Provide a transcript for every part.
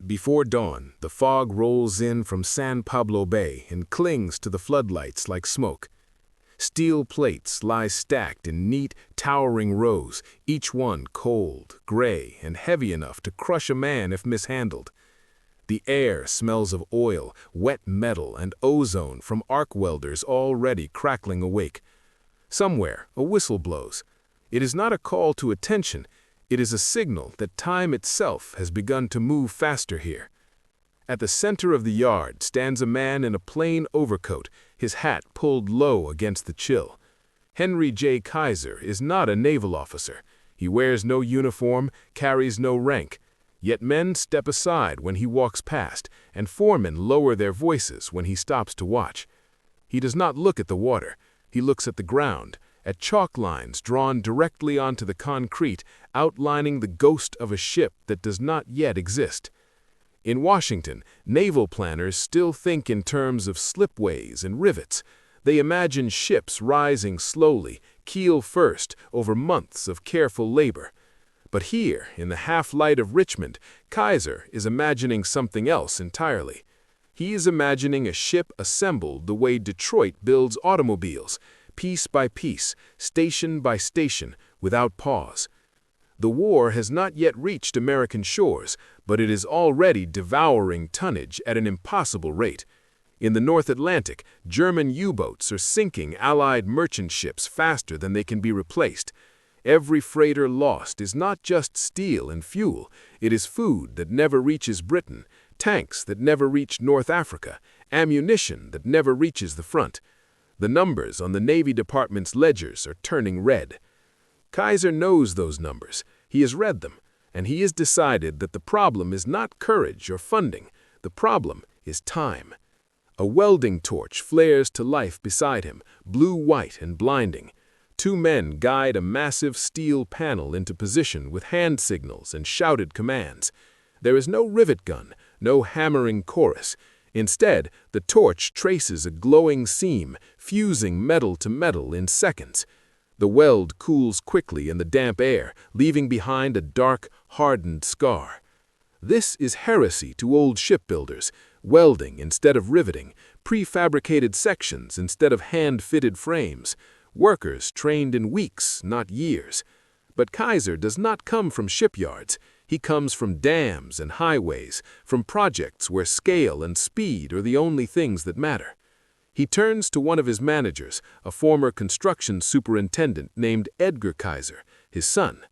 Before dawn, the fog rolls in from San Pablo Bay and clings to the floodlights like smoke. Steel plates lie stacked in neat, towering rows, each one cold, gray, and heavy enough to crush a man if mishandled. The air smells of oil, wet metal, and ozone from arc welders already crackling awake. Somewhere, a whistle blows. It is not a call to attention. It is a signal that time itself has begun to move faster here. At the center of the yard stands a man in a plain overcoat, his hat pulled low against the chill. Henry J. Kaiser is not a naval officer. He wears no uniform, carries no rank. Yet men step aside when he walks past, and foremen lower their voices when he stops to watch. He does not look at the water. He looks at the ground, at chalk lines drawn directly onto the concrete, outlining the ghost of a ship that does not yet exist. In Washington, naval planners still think in terms of slipways and rivets. They imagine ships rising slowly, keel first, over months of careful labor. But here, in the half-light of Richmond, Kaiser is imagining something else entirely. He is imagining a ship assembled the way Detroit builds automobiles, piece by piece, station by station, without pause. The war has not yet reached American shores, but it is already devouring tonnage at an impossible rate. In the North Atlantic, German U-boats are sinking Allied merchant ships faster than they can be replaced. Every freighter lost is not just steel and fuel, it is food that never reaches Britain, tanks that never reach North Africa, ammunition that never reaches the front. The numbers on the Navy Department's ledgers are turning red. Kaiser knows those numbers. He has read them, and he has decided that the problem is not courage or funding. The problem is time. A welding torch flares to life beside him, blue-white and blinding. Two men guide a massive steel panel into position with hand signals and shouted commands. There is no rivet gun, no hammering chorus. Instead, the torch traces a glowing seam, fusing metal to metal in seconds. The weld cools quickly in the damp air, leaving behind a dark, hardened scar. This is heresy to old shipbuilders: welding instead of riveting, prefabricated sections instead of hand-fitted frames, workers trained in weeks, not years. But Kaiser does not come from shipyards. He comes from dams and highways, from projects where scale and speed are the only things that matter. He turns to one of his managers, a former construction superintendent named Edgar Kaiser, his son.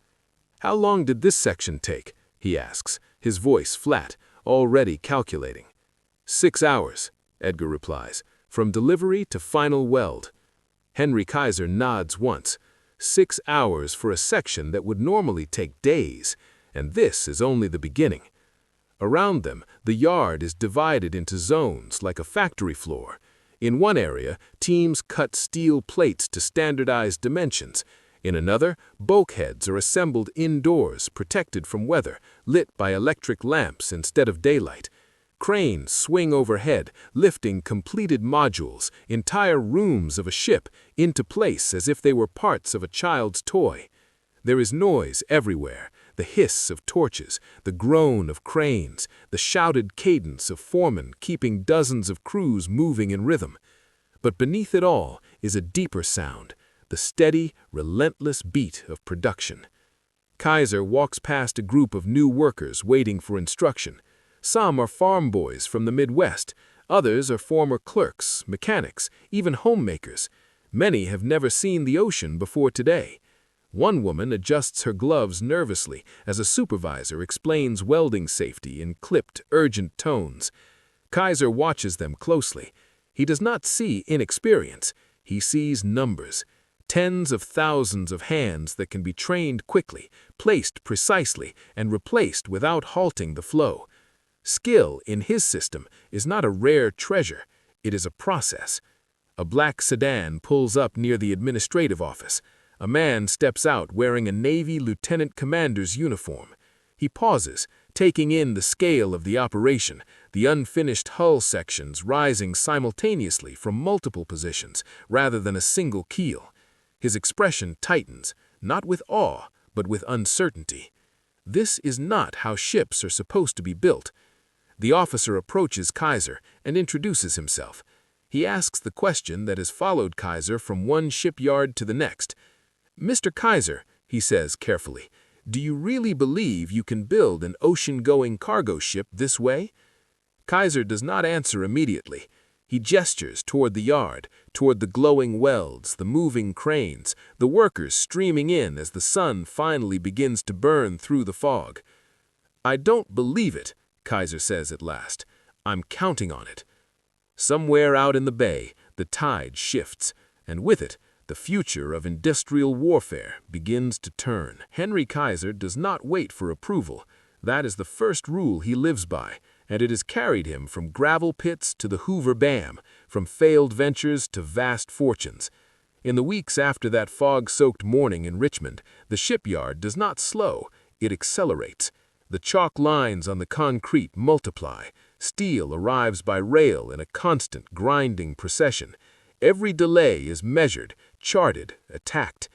"How long did this section take?" he asks, his voice flat, already calculating. 6 hours, Edgar replies, from delivery to final weld. Henry Kaiser nods once. 6 hours for a section that would normally take days, and this is only the beginning. Around them, the yard is divided into zones like a factory floor. In one area, teams cut steel plates to standardized dimensions. In another, bulkheads are assembled indoors, protected from weather, lit by electric lamps instead of daylight. Cranes swing overhead, lifting completed modules, entire rooms of a ship, into place as if they were parts of a child's toy. There is noise everywhere, the hiss of torches, the groan of cranes, the shouted cadence of foremen keeping dozens of crews moving in rhythm. But beneath it all is a deeper sound, the steady, relentless beat of production. Kaiser walks past a group of new workers waiting for instruction. Some are farm boys from the Midwest. Others are former clerks, mechanics, even homemakers. Many have never seen the ocean before today. One woman adjusts her gloves nervously as a supervisor explains welding safety in clipped, urgent tones. Kaiser watches them closely. He does not see inexperience. He sees numbers. Tens of thousands of hands that can be trained quickly, placed precisely, and replaced without halting the flow. Skill in his system is not a rare treasure. It is a process. A black sedan pulls up near the administrative office. A man steps out wearing a Navy lieutenant commander's uniform. He pauses, taking in the scale of the operation, the unfinished hull sections rising simultaneously from multiple positions rather than a single keel. His expression tightens, not with awe, but with uncertainty. This is not how ships are supposed to be built. The officer approaches Kaiser and introduces himself. He asks the question that has followed Kaiser from one shipyard to the next. "Mr. Kaiser," he says carefully, "do you really believe you can build an ocean-going cargo ship this way?" Kaiser does not answer immediately. He gestures toward the yard, toward the glowing welds, the moving cranes, the workers streaming in as the sun finally begins to burn through the fog. "I don't believe it," Kaiser says at last. "I'm counting on it." Somewhere out in the bay, the tide shifts, and with it, the future of industrial warfare begins to turn. Henry Kaiser does not wait for approval. That is the first rule he lives by, and it has carried him from gravel pits to the Hoover Dam, from failed ventures to vast fortunes. In the weeks after that fog-soaked morning in Richmond, the shipyard does not slow, it accelerates. The chalk lines on the concrete multiply. Steel arrives by rail in a constant, grinding procession. Every delay is measured, charted, attacked.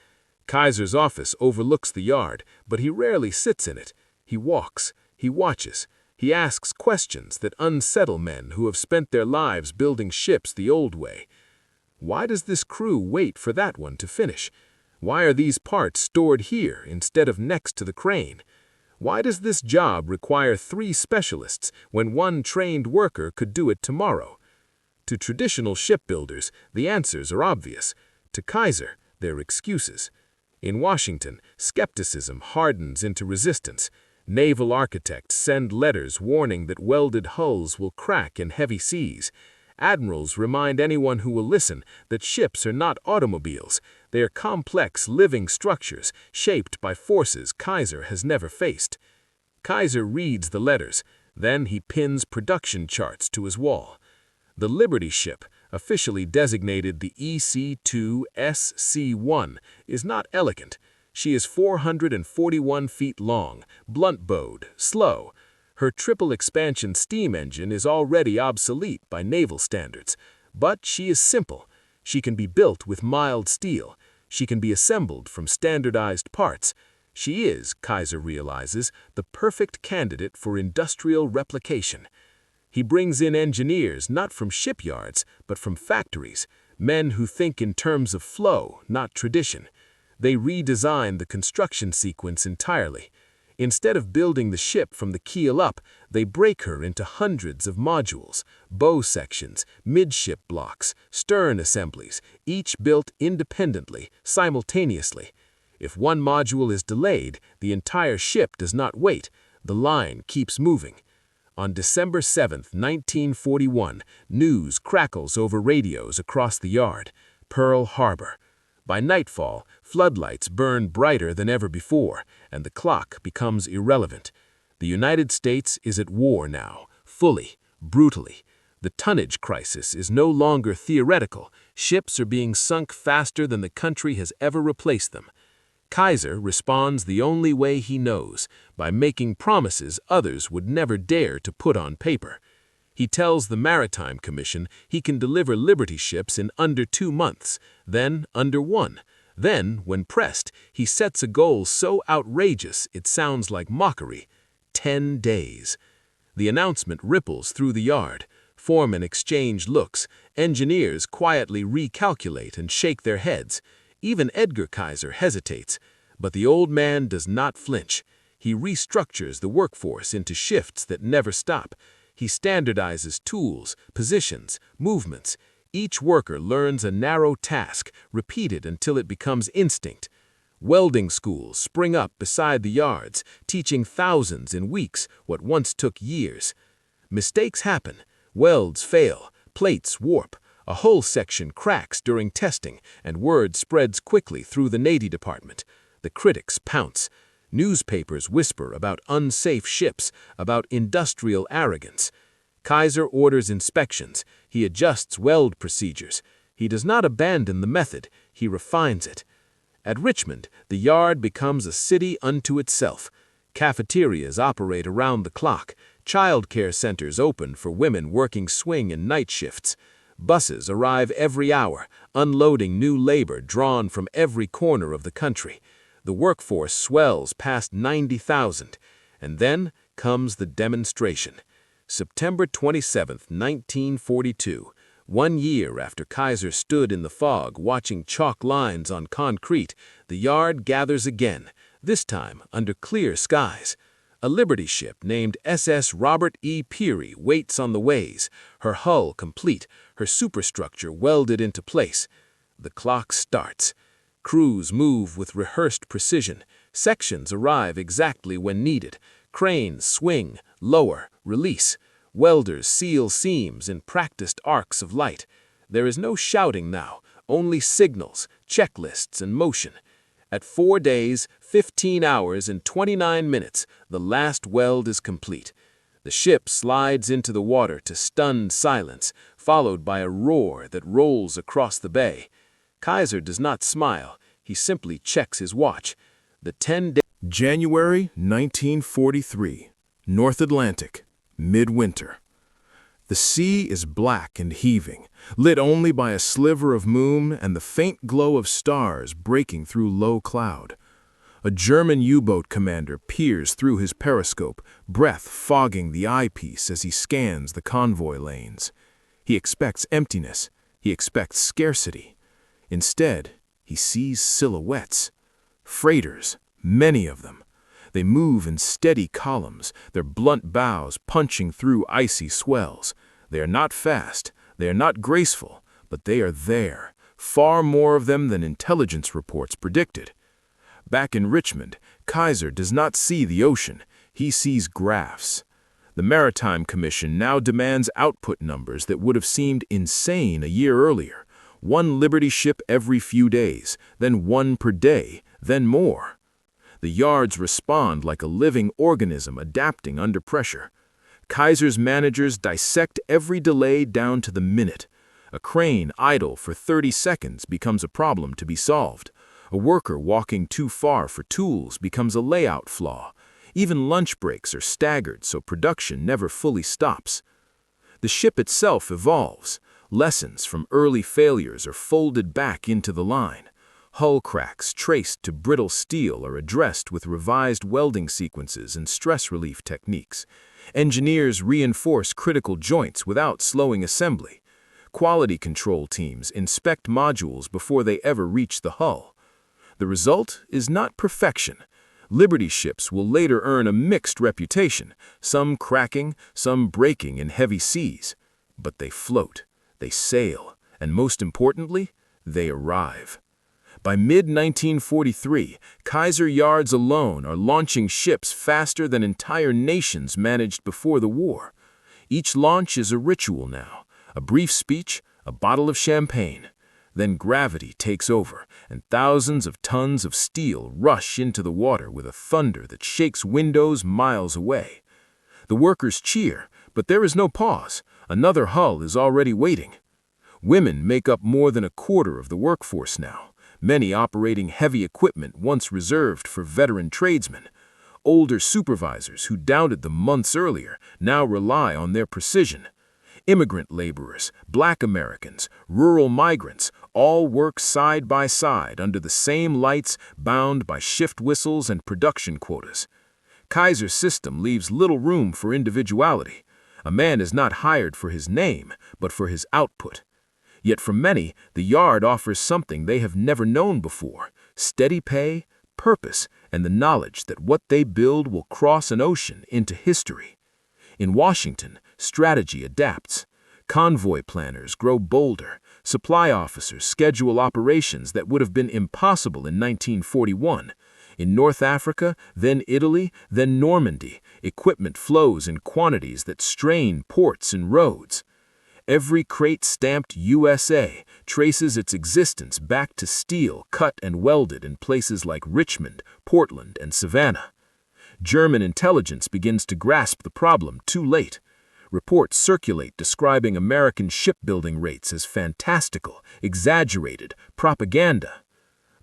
Kaiser's office overlooks the yard, but he rarely sits in it. He walks, he watches, he asks questions that unsettle men who have spent their lives building ships the old way. Why does this crew wait for that one to finish? Why are these parts stored here instead of next to the crane? Why does this job require 3 specialists when one trained worker could do it tomorrow? To traditional shipbuilders, the answers are obvious. To Kaiser, they're excuses. In Washington, skepticism hardens into resistance. Naval architects send letters warning that welded hulls will crack in heavy seas. Admirals remind anyone who will listen that ships are not automobiles. They are complex living structures shaped by forces Kaiser has never faced. Kaiser reads the letters, then he pins production charts to his wall. The Liberty ship, officially designated the EC-2SC-1, is not elegant. She is 441 feet long, blunt-bowed, slow. Her triple-expansion steam engine is already obsolete by naval standards. But she is simple. She can be built with mild steel. She can be assembled from standardized parts. She is, Kaiser realizes, the perfect candidate for industrial replication. He brings in engineers not from shipyards, but from factories, men who think in terms of flow, not tradition. They redesign the construction sequence entirely. Instead of building the ship from the keel up, they break her into hundreds of modules, bow sections, midship blocks, stern assemblies, each built independently, simultaneously. If one module is delayed, the entire ship does not wait. The line keeps moving. On December 7, 1941, news crackles over radios across the yard. Pearl Harbor. By nightfall, floodlights burn brighter than ever before, and the clock becomes irrelevant. The United States is at war now, fully, brutally. The tonnage crisis is no longer theoretical. Ships are being sunk faster than the country has ever replaced them. Kaiser responds the only way he knows, by making promises others would never dare to put on paper. He tells the Maritime Commission he can deliver Liberty ships in under 2 months, then under 1. Then, when pressed, he sets a goal so outrageous it sounds like mockery: 10 days. The announcement ripples through the yard. Foremen exchange looks. Engineers quietly recalculate and shake their heads. Even Edgar Kaiser hesitates. But the old man does not flinch. He restructures the workforce into shifts that never stop. He standardizes tools, positions, movements. Each worker learns a narrow task, repeated until it becomes instinct. Welding schools spring up beside the yards, teaching thousands in weeks what once took years. Mistakes happen. Welds fail. Plates warp. A hull section cracks during testing, and word spreads quickly through the Navy Department. The critics pounce. Newspapers whisper about unsafe ships, about industrial arrogance. Kaiser orders inspections. He adjusts weld procedures. He does not abandon the method. He refines it. At Richmond, the yard becomes a city unto itself. Cafeterias operate around the clock. Child care centers open for women working swing and night shifts. Buses arrive every hour, unloading new labor drawn from every corner of the country. The workforce swells past 90,000. And then comes the demonstration. September 27, 1942, 1 year after Kaiser stood in the fog watching chalk lines on concrete, the yard gathers again, this time under clear skies. A Liberty ship named SS Robert E. Peary waits on the ways, her hull complete, her superstructure welded into place. The clock starts. Crews move with rehearsed precision. Sections arrive exactly when needed. Cranes swing, lower, release. Welders seal seams in practiced arcs of light. There is no shouting now, only signals, checklists, and motion. At 4 days, 15 hours, and 29 minutes, the last weld is complete. The ship slides into the water to stunned silence, followed by a roar that rolls across the bay. Kaiser does not smile, he simply checks his watch. The 10-day January 1943, North Atlantic, midwinter. The sea is black and heaving, lit only by a sliver of moon and the faint glow of stars breaking through low cloud. A German U-boat commander peers through his periscope, breath fogging the eyepiece as he scans the convoy lanes. He expects emptiness, he expects scarcity. Instead, he sees silhouettes. Freighters, many of them. They move in steady columns, their blunt bows punching through icy swells. They are not fast, they are not graceful, but they are there, far more of them than intelligence reports predicted. Back in Richmond, Kaiser does not see the ocean, he sees graphs. The Maritime Commission now demands output numbers that would have seemed insane a year earlier. 1 Liberty ship every few days, then 1 per day, then more. The yards respond like a living organism adapting under pressure. Kaiser's managers dissect every delay down to the minute. A crane idle for 30 seconds becomes a problem to be solved. A worker walking too far for tools becomes a layout flaw. Even lunch breaks are staggered so production never fully stops. The ship itself evolves. Lessons from early failures are folded back into the line. Hull cracks traced to brittle steel are addressed with revised welding sequences and stress relief techniques. Engineers reinforce critical joints without slowing assembly. Quality control teams inspect modules before they ever reach the hull. The result is not perfection. Liberty ships will later earn a mixed reputation, some cracking, some breaking in heavy seas. But they float, they sail, and most importantly, they arrive. By mid-1943, Kaiser yards alone are launching ships faster than entire nations managed before the war. Each launch is a ritual now, a brief speech, a bottle of champagne. Then gravity takes over, and thousands of tons of steel rush into the water with a thunder that shakes windows miles away. The workers cheer, but there is no pause. Another hull is already waiting. Women make up more than a quarter of the workforce now, many operating heavy equipment once reserved for veteran tradesmen. Older supervisors who doubted them months earlier now rely on their precision. Immigrant laborers, Black Americans, rural migrants, all work side by side under the same lights, bound by shift whistles and production quotas. Kaiser's system leaves little room for individuality. A man is not hired for his name, but for his output. Yet for many, the yard offers something they have never known before: steady pay, purpose, and the knowledge that what they build will cross an ocean into history. In Washington, strategy adapts. Convoy planners grow bolder. Supply officers schedule operations that would have been impossible in 1941. In North Africa, then Italy, then Normandy, equipment flows in quantities that strain ports and roads. Every crate stamped USA traces its existence back to steel cut and welded in places like Richmond, Portland, and Savannah. German intelligence begins to grasp the problem too late. Reports circulate describing American shipbuilding rates as fantastical, exaggerated, propaganda.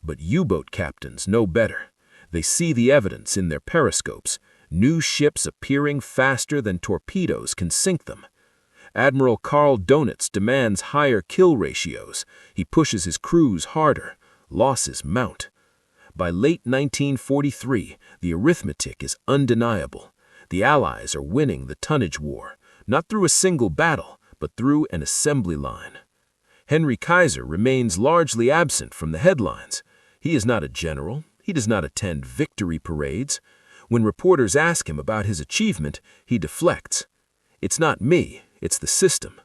But U-boat captains know better. They see the evidence in their periscopes, new ships appearing faster than torpedoes can sink them. Admiral Karl Donitz demands higher kill ratios. He pushes his crews harder. Losses mount. By late 1943, the arithmetic is undeniable. The Allies are winning the tonnage war. not through a single battle, but through an assembly line. Henry Kaiser remains largely absent from the headlines. He is not a general. He does not attend victory parades. When reporters ask him about his achievement, he deflects. It's not me, it's the system.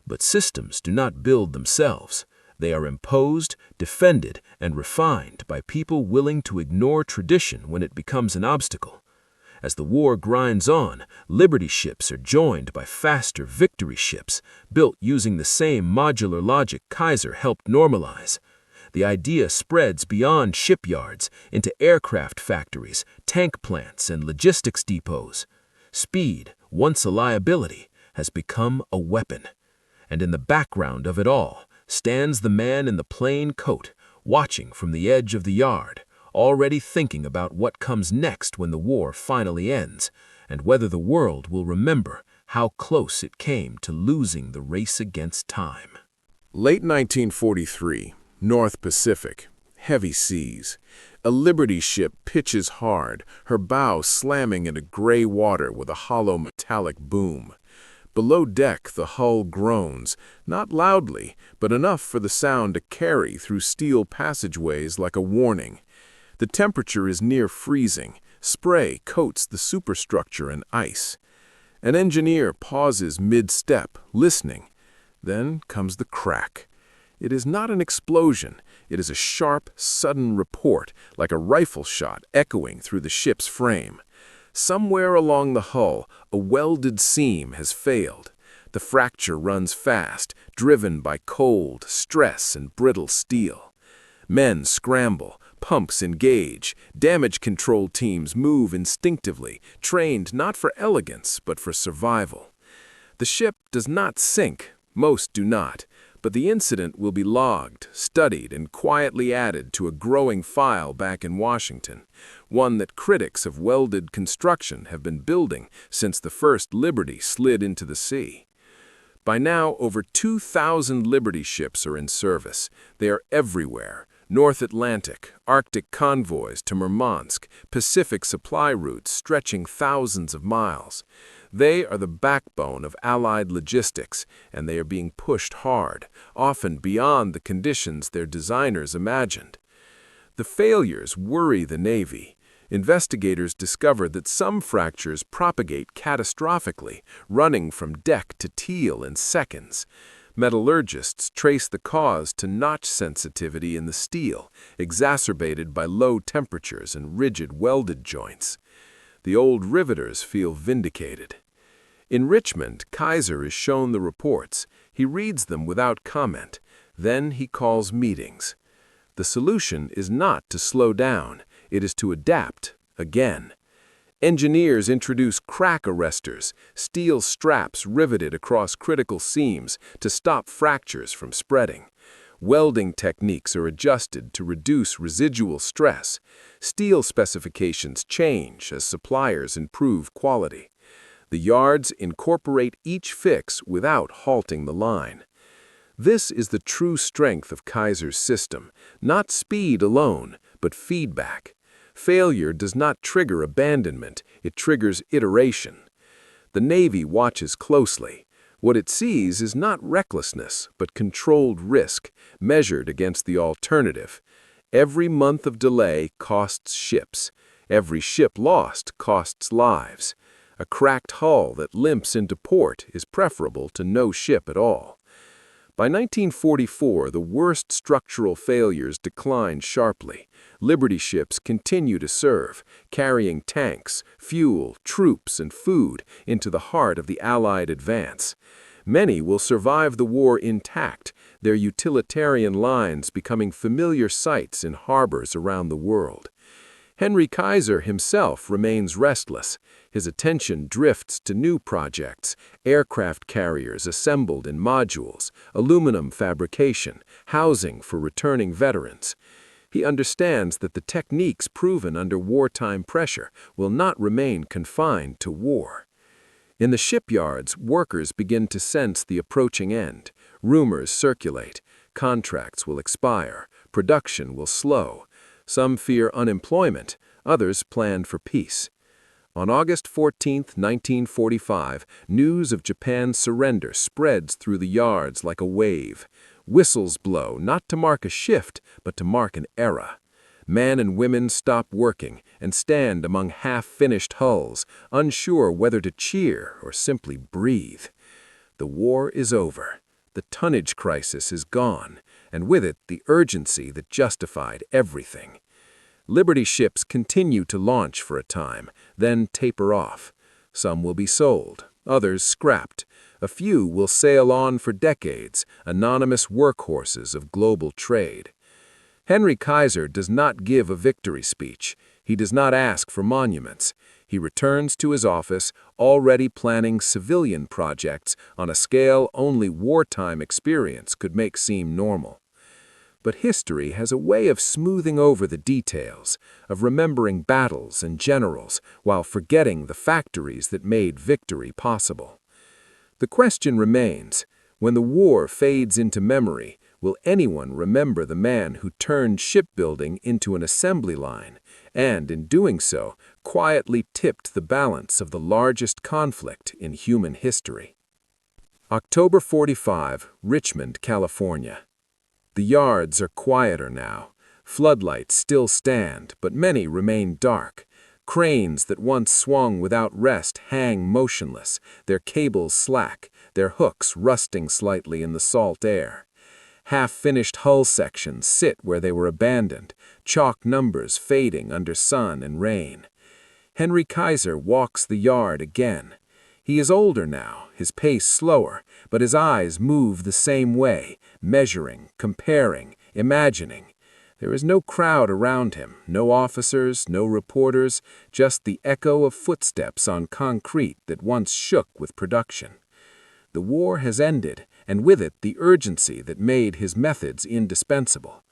But systems do not build themselves. They are imposed, defended, and refined by people willing to ignore tradition when it becomes an obstacle. As the war grinds on, Liberty ships are joined by faster victory ships, built using the same modular logic Kaiser helped normalize. The idea spreads beyond shipyards into aircraft factories, tank plants, and logistics depots. Speed, once a liability, has become a weapon. And in the background of it all stands the man in the plain coat, watching from the edge of the yard, already thinking about what comes next when the war finally ends, and whether the world will remember how close it came to losing the race against time. Late 1943, North Pacific, heavy seas. A Liberty ship pitches hard, her bow slamming into gray water with a hollow metallic boom. Below deck, the hull groans, not loudly, but enough for the sound to carry through steel passageways like a warning. The temperature is near freezing. Spray coats the superstructure in ice. An engineer pauses mid-step, listening. Then comes the crack. It is not an explosion. It is a sharp, sudden report, like a rifle shot echoing through the ship's frame. Somewhere along the hull, a welded seam has failed. The fracture runs fast, driven by cold, stress, and brittle steel. Men scramble, pumps engage, damage control teams move instinctively, trained not for elegance, but for survival. The ship does not sink, most do not, but the incident will be logged, studied, and quietly added to a growing file back in Washington, one that critics of welded construction have been building since the first Liberty slid into the sea. By now, over 2,000 Liberty ships are in service. They are everywhere. North Atlantic, Arctic convoys to Murmansk, Pacific supply routes stretching thousands of miles. They are the backbone of Allied logistics, and they are being pushed hard, often beyond the conditions their designers imagined. The failures worry the Navy. Investigators discover that some fractures propagate catastrophically, running from deck to keel in seconds. Metallurgists trace the cause to notch sensitivity in the steel, exacerbated by low temperatures and rigid welded joints. The old riveters feel vindicated. In Richmond, Kaiser is shown the reports. He reads them without comment. Then he calls meetings. The solution is not to slow down. It is to adapt again. Engineers introduce crack arresters, steel straps riveted across critical seams to stop fractures from spreading. Welding techniques are adjusted to reduce residual stress. Steel specifications change as suppliers improve quality. The yards incorporate each fix without halting the line. This is the true strength of Kaiser's system, not speed alone, but feedback. Failure does not trigger abandonment, it triggers iteration. The Navy watches closely. What it sees is not recklessness, but controlled risk, measured against the alternative. Every month of delay costs ships. Every ship lost costs lives. A cracked hull that limps into port is preferable to no ship at all. By 1944, the worst structural failures declined sharply. Liberty ships continue to serve, carrying tanks, fuel, troops, and food into the heart of the Allied advance. Many will survive the war intact, their utilitarian lines becoming familiar sights in harbors around the world. Henry Kaiser himself remains restless. His attention drifts to new projects, aircraft carriers assembled in modules, aluminum fabrication, housing for returning veterans. He understands that the techniques proven under wartime pressure will not remain confined to war. In the shipyards, workers begin to sense the approaching end. Rumors circulate. Contracts will expire. Production will slow. Some fear unemployment, others plan for peace. On August 14, 1945, news of Japan's surrender spreads through the yards like a wave. Whistles blow, not to mark a shift, but to mark an era. Men and women stop working and stand among half-finished hulls, unsure whether to cheer or simply breathe. The war is over. The tonnage crisis is gone, and with it the urgency that justified everything. Liberty ships continue to launch for a time, then taper off. Some will be sold, others scrapped. A few will sail on for decades, anonymous workhorses of global trade. Henry Kaiser does not give a victory speech. He does not ask for monuments. He returns to his office, already planning civilian projects on a scale only wartime experience could make seem normal. But history has a way of smoothing over the details, of remembering battles and generals while forgetting the factories that made victory possible. The question remains, when the war fades into memory, will anyone remember the man who turned shipbuilding into an assembly line and, in doing so, quietly tipped the balance of the largest conflict in human history? October 45, Richmond, California. The yards are quieter now. Floodlights still stand, but many remain dark. Cranes that once swung without rest hang motionless, their cables slack, their hooks rusting slightly in the salt air. Half-finished hull sections sit where they were abandoned, chalk numbers fading under sun and rain. Henry Kaiser walks the yard again. He is older now, his pace slower, but his eyes move the same way, measuring, comparing, imagining. There is no crowd around him, no officers, no reporters, just the echo of footsteps on concrete that once shook with production. The war has ended, and with it the urgency that made his methods indispensable.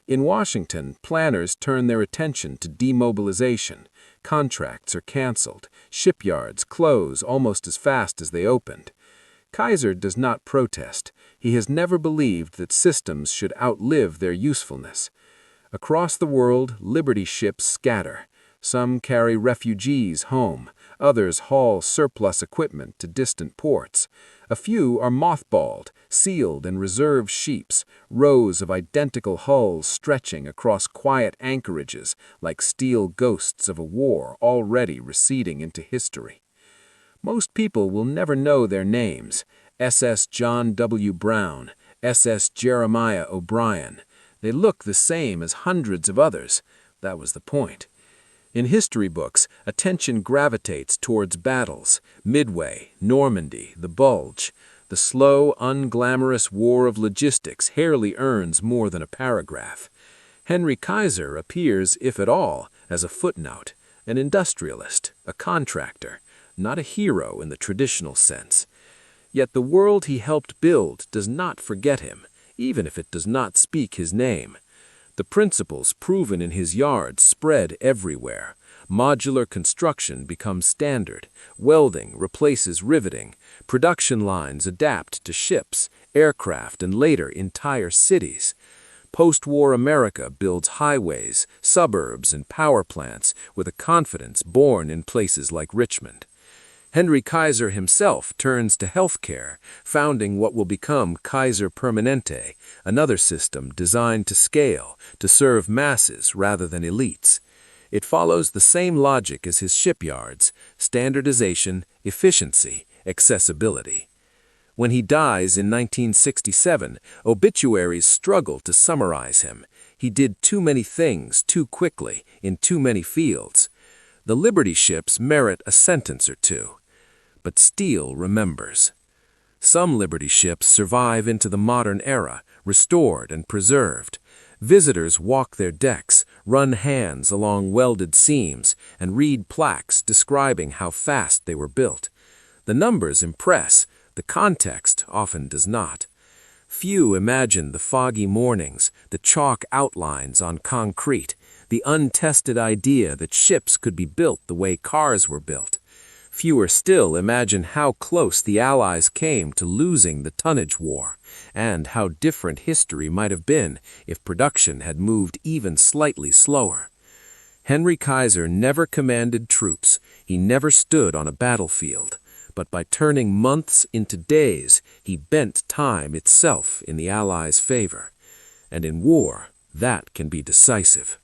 In Washington, planners turn their attention to demobilization. Contracts are canceled. Shipyards close almost as fast as they opened. Kaiser does not protest. He has never believed that systems should outlive their usefulness. Across the world, Liberty ships scatter. Some carry refugees home. Others haul surplus equipment to distant ports. A few are mothballed, sealed in reserve sheets, rows of identical hulls stretching across quiet anchorages like steel ghosts of a war already receding into history. Most people will never know their names: SS John W. Brown, SS Jeremiah O'Brien. They look the same as hundreds of others. That was the point. In history books, attention gravitates towards battles: Midway, Normandy, the Bulge. The slow, unglamorous war of logistics rarely earns more than a paragraph. Henry Kaiser appears, if at all, as a footnote, an industrialist, a contractor, not a hero in the traditional sense. Yet the world he helped build does not forget him, even if it does not speak his name. The principles proven in his yard spread everywhere. Modular construction becomes standard. Welding replaces riveting. Production lines adapt to ships, aircraft, and later entire cities. Post-war America builds highways, suburbs, and power plants with a confidence born in places like Richmond. Henry Kaiser himself turns to healthcare, founding what will become Kaiser Permanente, another system designed to scale, to serve masses rather than elites. It follows the same logic as his shipyards: standardization, efficiency, accessibility. When he dies in 1967, obituaries struggle to summarize him. He did too many things too quickly, in too many fields. The Liberty ships merit a sentence or two. But steel remembers. Some Liberty ships survive into the modern era, restored and preserved. Visitors walk their decks, run hands along welded seams, and read plaques describing how fast they were built. The numbers impress, the context often does not. Few imagine the foggy mornings, the chalk outlines on concrete, the untested idea that ships could be built the way cars were built. Fewer still imagine how close the Allies came to losing the tonnage war, and how different history might have been if production had moved even slightly slower. Henry Kaiser never commanded troops. He never stood on a battlefield, but by turning months into days, he bent time itself in the Allies' favor. And in war, that can be decisive.